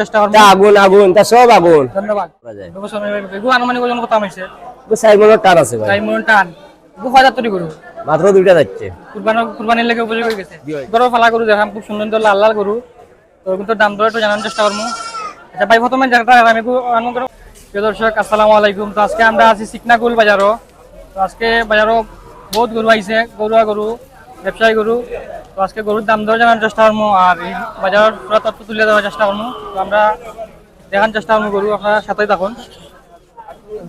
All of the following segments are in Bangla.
চেষ্টা করব। আগুন আগুন তা সব আগুন। ধন্যবাদ। এগু আনুমানিক ওজন কত হইছে? 4 মণ টান আছে ভাই। 4 মণ টান। এগু কয়টা তৈরি করু? মাত্র দুইটা যাচ্ছে। কুরবানির লাগে উপযোগী হয়ে গেছে। গরু ফালা গরু দেখাম খুব সুন্দর লাল লাল গরু। তো কিন্তু দাম দর একটু জানার চেষ্টা করব। আচ্ছা ভাই প্রথমে যেটা আমি আনন্দ করব। প্রিয় দর্শক আসসালামু আলাইকুম। তো আজকে আমরা আছি সিকনাকুল বাজারও। তো আজকে বাজারও বহুত গরু আইছে, গরু ব্যবসায়ী গরু। তো আজকে গরুর দাম দর জানার চেষ্টা করবো আর এই বাজারের পুরো তথ্য তুলে দেওয়ার চেষ্টা করবো। তো আমরা দেখার চেষ্টা করবো গরু, আপনারা সাথেই থাকুন।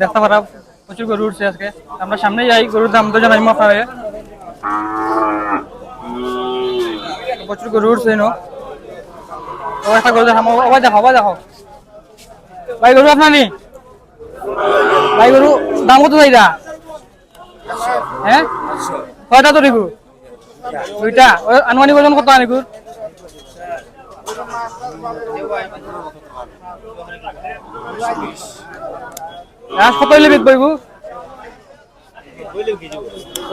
দেখতে পারা প্রচুর গরু উঠছে আজকে। আমরা সামনে যাই, গরুর দাম দর জানাইমো আপনারা। প্রচুর গরু উঠছে নো। ও একটা গরু দেখাম, ওই দেখো ভাই গরু আপনার নি ভাই গরু দাম কত চাইদা? হ্যাঁ কয়টা তো রিগু? দুইটা। আনুমানিক ওজন কত আনিকুর? কত হইলে বিকবো এগু?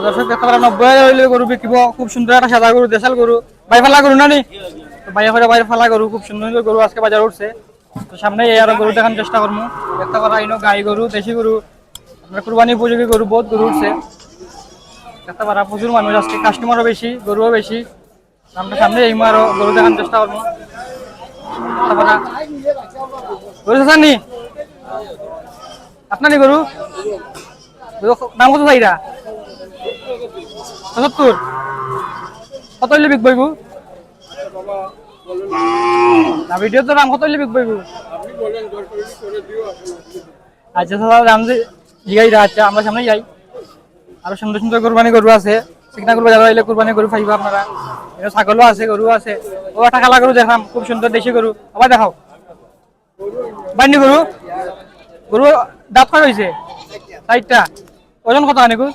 দর্শক দেখতে পারা 90,000 হইলে গরু বিকিব। খুব সুন্দর একটা সাদা গরু, দেশাল গরু, বাই ফালা গরু না নি? বাইরে ফালা গরু, খুব সুন্দর গরু আজকে বাজার উঠছে। তো সামনে এই আরো গরু দেখার চেষ্টা করবো। দেখতে পারা ইনো গাই গরু, দেশি গরু, আপনার কুরবানি উপযোগী গরু, বহুত গরু উঠছে। দেখতে পারা প্রচুর মানুষ আজকে, কাস্টমারও বেশি, গরুও বেশি। আমরা সামনে এই আরো গরু দেখার চেষ্টা করবো। দেখতে পারা গরু চাচ্ছেন নি? আপনার নি গরু? দাম কত চাইরা? 75। কত হইলে বিকবো এগু? না ভিডিও তো দাম কত হইলে বিকবো এগু? আচ্ছা দাম জিগাই দা। আচ্ছা আমরা সামনে যাই। আরো সুন্দর সুন্দর কুরবানি গরু আছে। সিকনাকুল বাজার আইলে কুরবানি গরু পাইবা আপনারা। এখানে ছাগলও আছে, গরু আছে। ও একটা কালা গরু দেখাম, খুব সুন্দর দেশি গরু। আবার দেখাও বান্নি গরু। গরু দাঁত কয় হয়েছে? 4টা। ওজন কত আনিকু?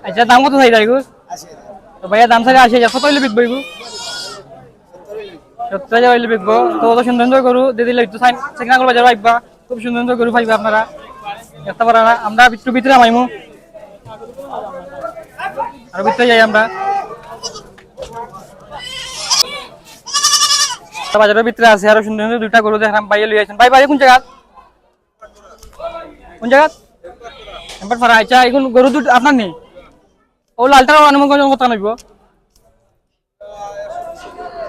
আচ্ছা দাম কত চাই এগু? তো ভাইয়া দাম চাই 80,000। কত হইলে বিকবো এগু? 70,000 হইলে বিকবো। তো অত সুন্দর সুন্দর গরু দিয়ে দিলে একটু সিকনাকুল বাজার আইবা, খুব সুন্দর সুন্দর গরু পাইবা আপনারা। দেখতে পারা না আমরা একটু ভিতরে নামাইমু আর ভিতরে যাই আমরা। বাজারের ভিতরে আছে আরো সুন্দর সুন্দর দুইটা গরু দেখলাম। বাইরে লই আছেন ভাই। ভাই কোন জায়গা? কোন জায়গা? এবার ফারা। আচ্ছা এখন গরু দুটো আপনার নেই? ও লালটার অনুমান কত নেব?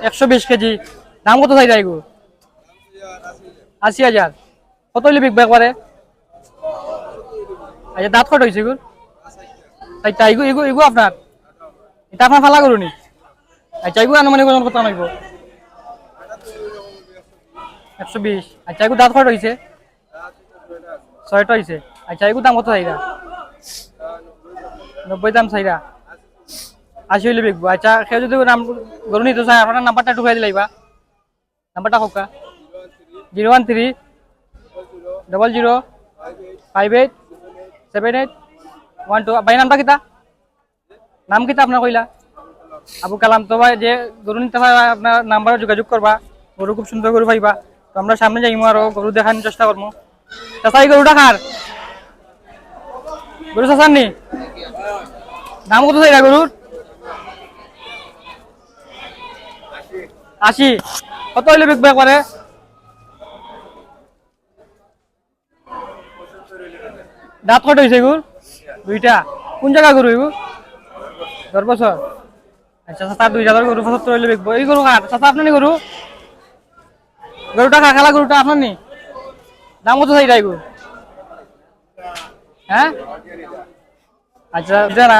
120 কেজি। দাম কত চাই এগু? 80,000। কত হইলে বিকবে একবারে? আচ্ছা দাঁত কত হয়েছে এগুলো? তাইটা এগু এগু এগু আপনার? এটা আপনার ফালা গরু নি? আচ্ছা এগু আনুমানিক ওজন কত নাইব? 120। আচ্ছা এগু দাঁত কত হয়েছে? 6টা হয়েছে। আচ্ছা এগু দাম কত চাইরা? 90 দাম চাইরা। 80 হইলে বিকবো। আচ্ছা কেউ যদি নাম গরু নিতে চায় আপনার নাম্বারটা ঢুকাই দিলাইবা। নাম্বারটা হোক 013 00 58 78 12। ভাই নামটা কিতা? নাম কিতা আপনার কইলা? আবু কালাম। তো ভাই যে গরু নিতে পারে আপনার নাম্বারে যোগাযোগ করবা। গরু খুব সুন্দর গরু পাইবা। তো আমরা সামনে যাইমু আরো গরু দেখানোর চেষ্টা করবো। চাচা এই গরুটা কার? গরু চাচার নি? দাম কত চাইরা গরুর? 80। কত হইলে বিকবে একবারে? দাঁত কত হয়েছে এগুর? 2টা। কোন জায়গা গরু এগু? 10 বছর। আচ্ছা চাচা 2 জায়গার গরু 75 হইলে বিকবো। এই গরু কার? চাচা আপনার নি গরু? গরুটা কালা গরুটা আপনার নি? দাম কত চাইরা এগু? হ্যাঁ আচ্ছা না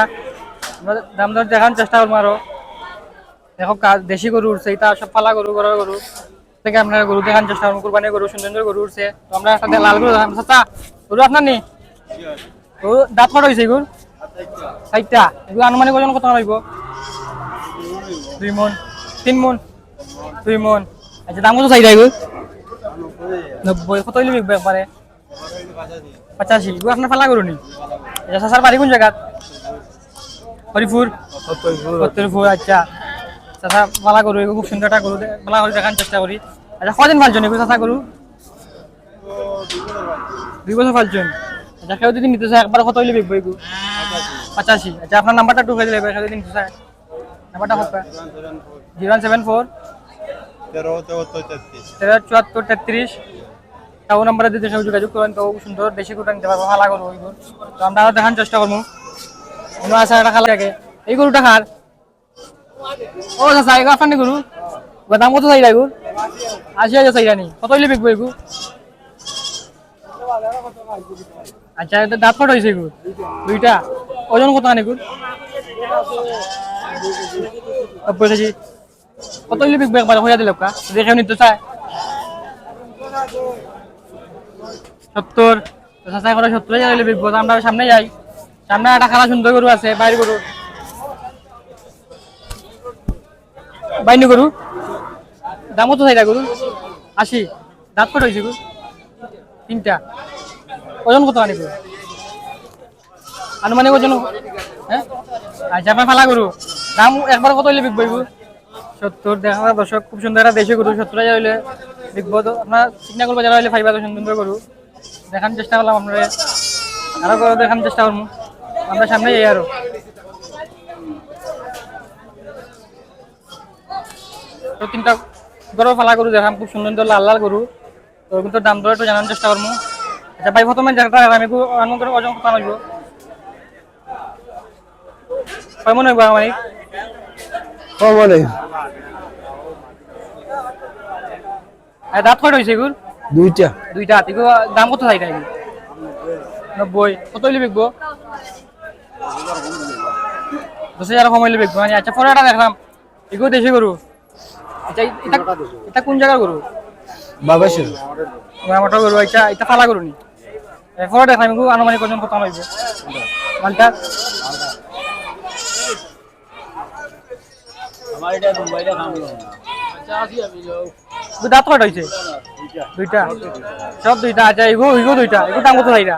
আমরা দাম দর দেখানোর চেষ্টা করবো আরো। দেখো দেশি গরু উঠছে, এটা সব পালা গরু, ঘরের গরু থেকে আপনার গরু দেখানোর চেষ্টা করবো। কুরবানির গরু, সুন্দর সুন্দর গরু উঠছে। তো আমরা একটা লাল গরু দেখাম। চাচা গরু আপনার নি? গরু দাঁত কত হয়েছে এগুর? 4টা। এগুলো আনুমানিক ওজন কত লাগবে? 2 মণ 3 মণ 2 মণ। আচ্ছা দাম কত চাইদা এগুলো? 90। কত হইলে বিকবে একবারে? 85। এগুলো আপনার পালা গরু নি? আচ্ছা চাচার বাড়ি কোন জায়গা? হরিপুর। ফত্তরপুর। আচ্ছা চাচা পালা গরু, এগুলো খুব সুন্দর একটা গরু, পালা গরু দেখানোর চেষ্টা করি। আচ্ছা কদিন পালছেন এগুলো চাচা গরু? 2 বছর পালছেন। আচ্ছা কেউ যদি নিতে চায় একবার কত হইলে বিকবো এগুলো? 85। আচ্ছা আপনার নাম্বারটা একটু হয়ে দিলে কেউ যদি নিতে চায় নাম্বারটা হোক? 0174 137433 তাও নাম্বারে দিতে সব যোগাযোগ করেন তো সুন্দর দেশি গরু আনতে পারবো হালা গরু ওই গরু তো আমরা দেখার চেষ্টা করবো অন্য আছে একটা খালা থাকে এই গরুটা খার ও চাচা এগুলো আপনার গরু দাম কত চাই গরু 80,000 চাই নি কত হইলে বিকবো এগু আচ্ছা এটা দাঁত কত হয়েছে এগুলো দুইটা ওজন কত আনে এগুলো 90 কেজি কত হইলে বিকবো একবার হইয়া দিল কা দেখে নিতে চায় 70 চাচা করে 70,000 হইলে বিকবো আমরা সামনে যাই সামনে একটা খালা সুন্দর গরু আছে বাইরে গরু বাইনি গরু দাম কত চাইটা গরু 80 দাঁত কত হয়েছে গরু তিনটা ওজন কত আনিব আনুমানিক ওজন হ্যাঁ আচ্ছা আপনার ফালা গরু দাম একবার কত হইলে বিকবো এগুলো 70 দেখা দর্শক খুব সুন্দর একটা দেশি গরু 70,000 হইলে বিকবো তো আপনার সিগনাগুল বাজার হইলে ফাইবা সুন্দর গরু দেখার চেষ্টা করলাম আপনারা আরো গরু দেখার চেষ্টা করবো আমরা সামনে যাই আরো তো তিনটা গরু ফালা গরু দেখাম খুব সুন্দর লাল লাল গরু তো কিন্তু দাম দর একটু জানার চেষ্টা করবো আচ্ছা ভাই প্রথমে যেটা আমি ওজন কত আনবো কয় মনে হইব আমার কমনে দাঁত কয়টা হয়েছে এগুলো দুইটা দুইটা এগুলো দাম কত চাই 90 কত হইলে বিকবো 10,000 কম হইলে বিকবো আচ্ছা পরে একটা দেখলাম এগুলো দেশি গরু আচ্ছা এটা কোন জায়গার গরু বাবাসের মোটা গরু এটা ফালা গরু নি পরে দেখলাম এগুলো আনুমানিক ওজন কত হইব মালটা দাঁত কয়টা হয়েছে দুইটা সব দুইটা আচ্ছা এগো দুইটা এগো দাম কত চাইটা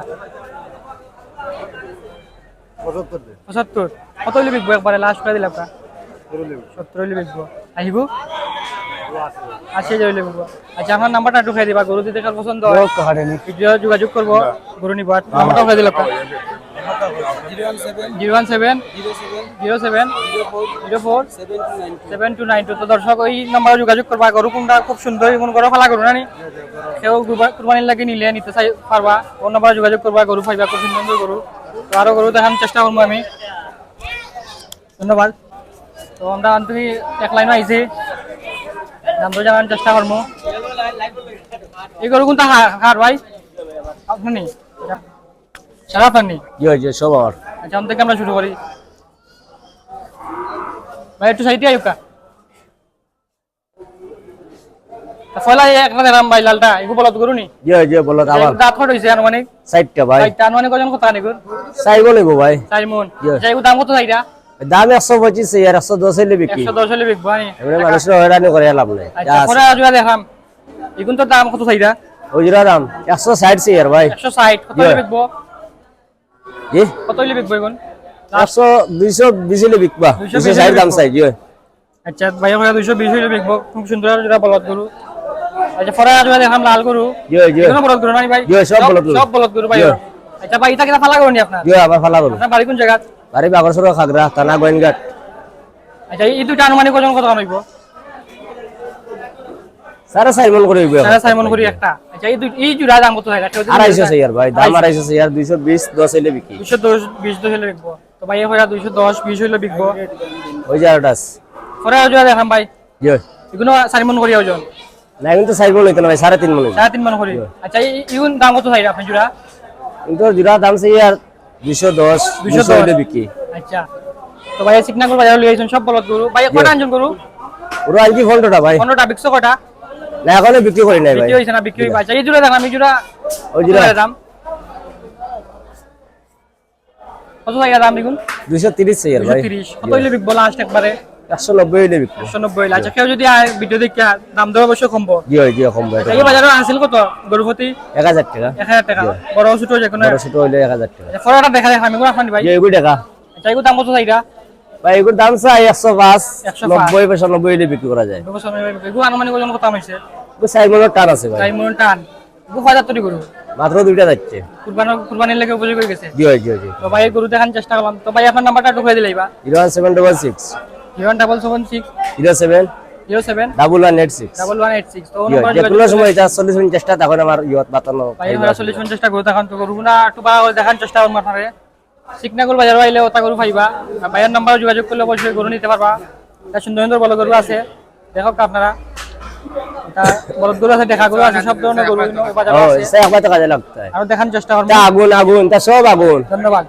75 কত হইলে বিকবো একবারে লাস্ট করে দিলাম 70 হইলে বিকবো আহিব 80,000 হইলে বিকবো আচ্ছা আমার নাম্বারটা একটু খাই দিবা গরু যদি কার পছন্দ হয় ভিডিও যোগাযোগ করবো গরু নিব নাম্বারটা খাই দিলাম 017 07 04 7292 তো দর্শক ওই নাম্বারে যোগাযোগ করবা গরু কোনটা খুব সুন্দর কোন গরু ফালা গরু না নি কেউ কুরবানির লাগে নিলে নিতে চাই পারবা ওই নাম্বারে যোগাযোগ করবা গরু পাইবা খুব সুন্দর গরু তো আরো গরু দেখার চেষ্টা করবো আমি ধন্যবাদ তো আমরা তুমি এক লাইন আইছি দাম তো জানার চেষ্টা করবো এই গরু কোনটা হার ভাই আপনি সারা আপনি কি হয়েছে সব আমার আচ্ছা আমি থেকে আমরা শুরু করি ভাই একটু সাইডে আয়ুকা ফলা একটা দিলাম ভাই লালটা এগু বলত গরু নি জি বলো আবার দাঁত কত হইছে আনুমানিক 60টা ভাই 60টা আনুমানিক ওজন কত আনি গরু চাই বলবো ভাই 4 মন আচ্ছা এগু দাম কত চাইরা দাম 125 আর 110 হইলে বিক্রি 110 হইলে বিকবো আনি এবারে মানুষের হয়রানি করে লাভ নাই আচ্ছা পরে আজুয়া দেখাম এগুন তো দাম কত চাইরা ওজরা দাম 160 সি আর ভাই 160 কত হইলে বিকবো জি কত হইলে বিকবো এগুন 220 হইলে বিকবা 260 দাম চাই জি আচ্ছা ভাই ভাই 220 হইলে বিকবো খুব সুন্দর যেটা বলত গরু আচ্ছা পরে আজুয়া দেখাম লাল গরু জি এগুন বলত গরু না ভাই জি সব বলত গরু ভাই আচ্ছা ভাই এটা কিটা ফালা গরু নি আপনার জি আবার ফালা বলো আপনার বাড়ি কোন জায়গা বাড়ি বাগরসরা খাগড়া থানা গোয়েনঘাট আচ্ছা এই দুইটা আনুমানিক ওজন কত হইব সারা সাইমন করে হইব সারা সাইমন করি একটা আচ্ছা এই জুড়া দাম কত হয় 250 ইয়ার ভাই দাম 250 ইয়ার 220 10 হইলে বিক্রি 220 হইলে বিকবো তো ভাই এরা 210 20 হইলে বিকবো ওই জারটাস পরে আজুয়া দেখাম ভাই জি এগুলো সাইমন করি ওজন না কিন্তু সাইমন হইতো না ভাই 3.5 মন 3.5 মন করি আচ্ছা ইউন দাম কত চাই আপনি জুড়া কিন্তু জুড়া দাম চাই ইয়ার 210 200 হইলে বিক্রি আচ্ছা তো ভাই সিগনাল বাজার লই আইছেন সব বলত গরু ভাই কয়টা আনজন গরু ওরা আনকি ফোনটা ভাই 15টা বিকছো কয়টা না এখনো বিক্রি করি নাই ভাই বিক্রি হইছে না বিক্রি হইবা আচ্ছা এই জুড়া দাম আমি জুড়া ওই জুড়া দাম কত চাই দাম দেখুন 230 চাই ভাই 230 কত হইলে বিকবো লাস্ট একবারে 190 হইলে বিক্রি 190 আচ্ছা কেউ যদি ভিডিও দেখে দাম দর অবশ্য কমবো জি কম ভাই এই বাজারে আসিল কত গরু প্রতি 1000 টাকা 1000 টাকা বড় ছোট যে কোনো বড় ছোট হইলে 1000 টাকা আচ্ছা ফরাটা দেখা আমি কোন আপনি ভাই জি এগুলো টাকা আচ্ছা এগুলো দাম কত চাইরা ভাই এগুলো দাম চাই 105 105 90 95 হইলে বিক্রি করা যায় এগুলো আনুমানিক ওজন কত হইছে এগুলো সাইমনের টান আছে ভাই টাইম টান এগুলো হাজার তৈরি গরু মাত্র দুইটা যাচ্ছে কুরবানির লাগে উপযোগী হয়ে গেছে জি তো ভাই গরু দেখার চেষ্টা করলাম তো ভাই আপনার নাম্বারটা একটু কয়ে দিলেই বা 01776 01776 07 07 1186 1186 তো যে নম্বরে কোনো সময় যা 40 চেষ্টা তখন আমার ইয়ত বাতানো ভাই আমরা 40 চেষ্টা করে দেখান তো গরু না একটু বা দেখান চেষ্টা করব আপনারে সিকনাগুল বাজার আইলে ওটা গরু পাইবা আর ভাইয়ের নাম্বারে যোগাযোগ করলে অবশ্যই গরু নিতে পারবা এটা সুন্দর সুন্দর বড় গরু আছে দেখো আপনারা এটা বড় গরু আছে দেখা গরু আছে সব ধরনের গরু বাজারে ও আছে সে একবার তো কাজে লাগতা है আর দেখান চেষ্টা করব তা আগুন আগুন তা সব আগুন ধন্যবাদ